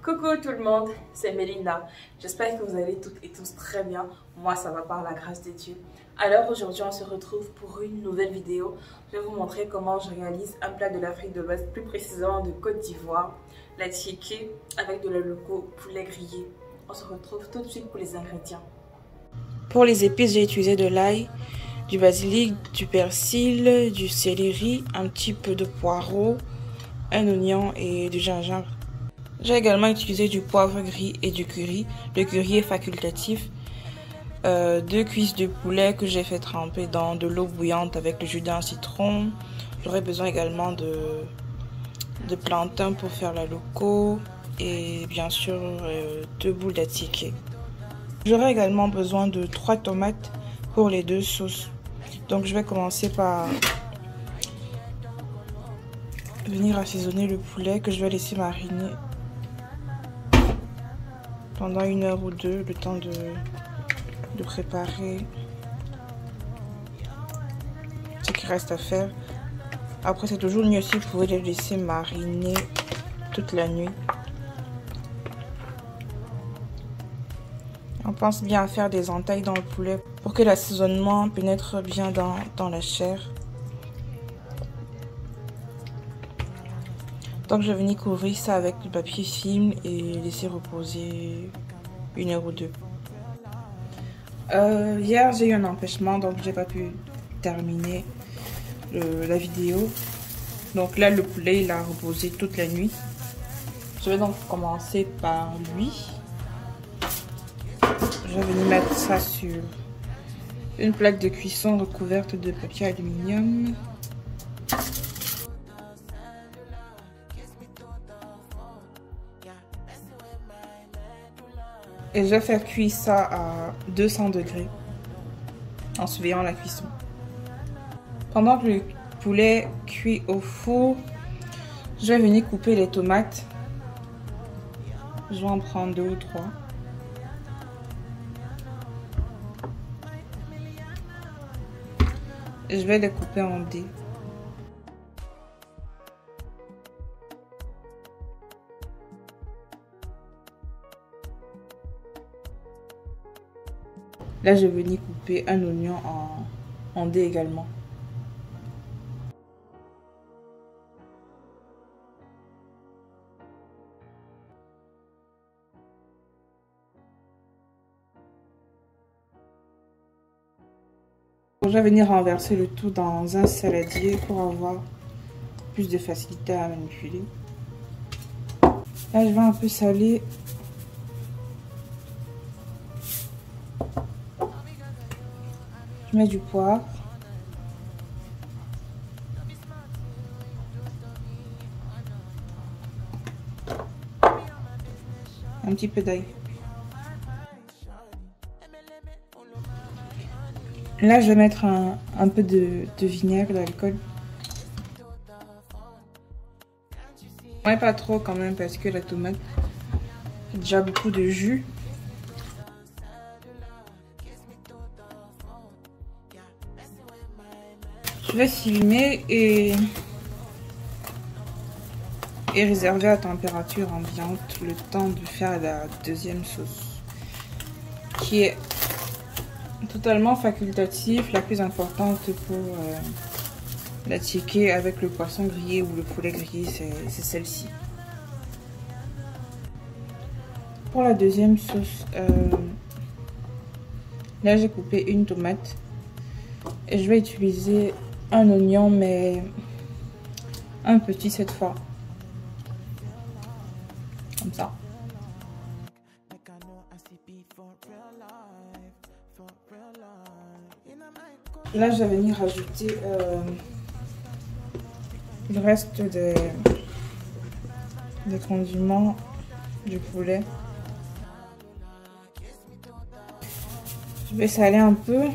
Coucou tout le monde, c'est Mélinda. J'espère que vous allez toutes et tous très bien. Moi, ça va par la grâce de Dieu. Alors aujourd'hui, on se retrouve pour une nouvelle vidéo. Je vais vous montrer comment je réalise un plat de l'Afrique de l'Ouest, plus précisément de Côte d'Ivoire, la tiéké avec de la loco poulet grillé. On se retrouve tout de suite pour les ingrédients. Pour les épices, j'ai utilisé de l'ail, du basilic, du persil, du céleri, un petit peu de poireau, un oignon et du gingembre. J'ai également utilisé du poivre gris et du curry. Le curry est facultatif. 2 cuisses de poulet que j'ai fait tremper dans de l'eau bouillante avec le jus d'un citron. J'aurai besoin également de plantain pour faire la loco et bien sûr 2 boules d'attiqué. J'aurai également besoin de 3 tomates pour les 2 sauces. Donc je vais commencer par venir assaisonner le poulet que je vais laisser mariner pendant 1 heure ou 2, le temps de préparer ce qui reste à faire. Après, c'est toujours mieux si vous pouvez les laisser mariner toute la nuit. On pense bien à faire des entailles dans le poulet pour que l'assaisonnement pénètre bien dans la chair. Donc je vais venir couvrir ça avec du papier film et laisser reposer 1 heure ou 2. Hier j'ai eu un empêchement, donc j'ai pas pu terminer la vidéo. Donc là le poulet il a reposé toute la nuit. Je vais donc commencer par lui. Je vais venir mettre ça sur une plaque de cuisson recouverte de papier aluminium. Et je vais faire cuire ça à 200 degrés en surveillant la cuisson. Pendant que le poulet cuit au four, je vais venir couper les tomates. Je vais en prendre 2 ou 3. Et je vais les couper en dés. Là, je vais venir couper un oignon en dés également. Je vais venir renverser le tout dans un saladier pour avoir plus de facilité à manipuler. Là, je vais un peu saler. Je mets du poivre. Un petit peu d'ail. Là, je vais mettre un peu de vinaigre d'alcool. Ouais, pas trop quand même parce que la tomate a déjà beaucoup de jus. Je vais filmer et réserver à température ambiante le temps de faire la deuxième sauce qui est totalement facultative. La plus importante pour la tiéké avec le poisson grillé ou le poulet grillé, c'est celle-ci. Pour la deuxième sauce, là j'ai coupé une tomate et je vais utiliser un oignon mais un petit cette fois, comme ça. Là je vais venir rajouter le reste des condiments du poulet. Je vais saler un peu.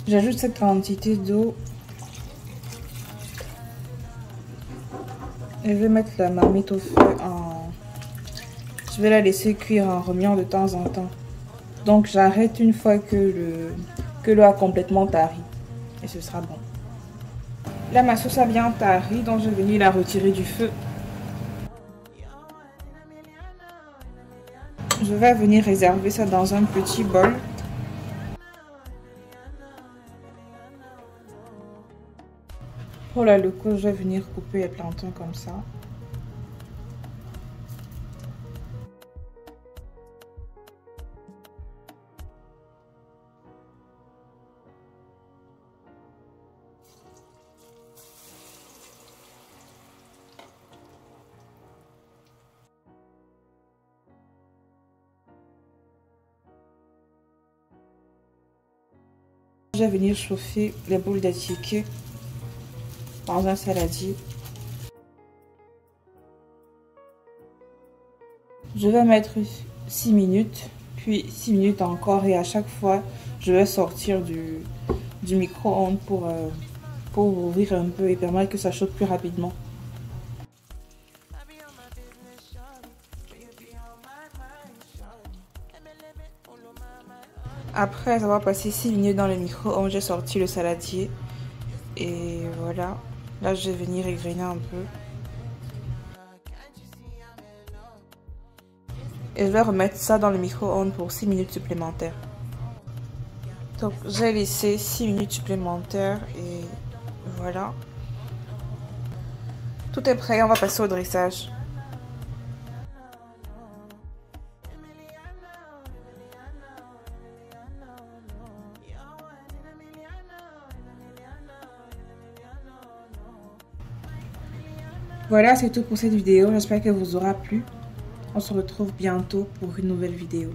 J'ajoute cette quantité d'eau et je vais mettre la marmite au feu je vais la laisser cuire en remuant de temps en temps. Donc j'arrête une fois que l'eau a complètement tari et ce sera bon. Là ma sauce a bien tari, donc je vais venir la retirer du feu. Je vais venir réserver ça dans un petit bol. Pour la loco, je vais venir couper les plantains comme ça. Je vais venir chauffer les boules d'attiqué dans un saladier. Je vais mettre 6 minutes, puis 6 minutes encore, et à chaque fois, je vais sortir du micro-ondes pour ouvrir un peu et permettre que ça chauffe plus rapidement. Après avoir passé 6 minutes dans le micro-ondes, j'ai sorti le saladier. Et voilà. Là, je vais venir égrener un peu. Et je vais remettre ça dans le micro-ondes pour 6 minutes supplémentaires. Donc, j'ai laissé 6 minutes supplémentaires et voilà. Tout est prêt, on va passer au dressage. Voilà, c'est tout pour cette vidéo. J'espère qu'elle vous aura plu. On se retrouve bientôt pour une nouvelle vidéo.